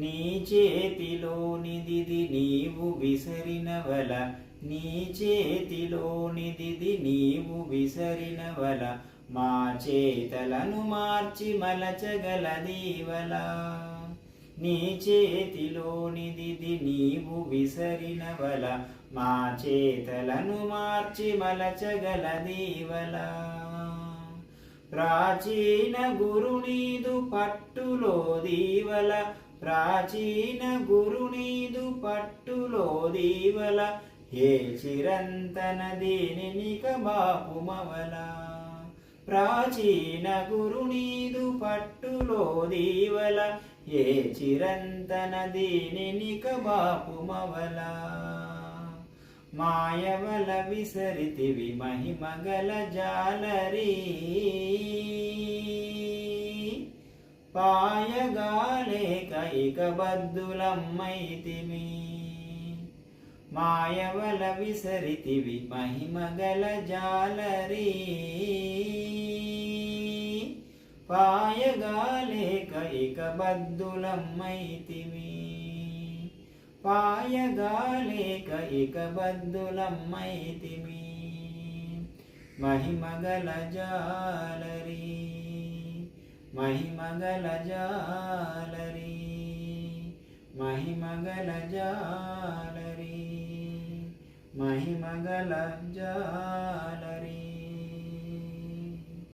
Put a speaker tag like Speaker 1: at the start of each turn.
Speaker 1: నీ చేతిలోనిది నీవు విసరిన వల, నీ చేతిలోనిది నీవు విసరిన వల, మా చేతలను మార్చి మలచగలదీవల. నీ చేతిలోనిది నీవు విసరిన వల, మా చేతలను మార్చి మలచగలదీవల. ప్రాచీన గురునీదు పట్టులో దీవల, ప్రాచీన గురునీదు పట్టులో దీవల, ఏ చిరంతన దీనినిక బాపుమవల. ప్రాచీన గురునీదు పట్టులో దీవల, ఏ చిరంతన దీనినిక బాపుమవల. మాయవల విసరితివి మహిమగల జాలరీ, పాయగాలేక ఇక బద్దులమ్మైతిమి. మాయవల విసరితివి మహిమగల జాలరీ, పాయగాలేక ఇక బద్దులమ్మైతిమి. పాయగాలేక ఇక బద్దులమ్మైతిమి. మహిమగల జాలరీ, మహిమగల జాలరీ, మహిమగల జాలరీ, మహిమగల జాలరీ.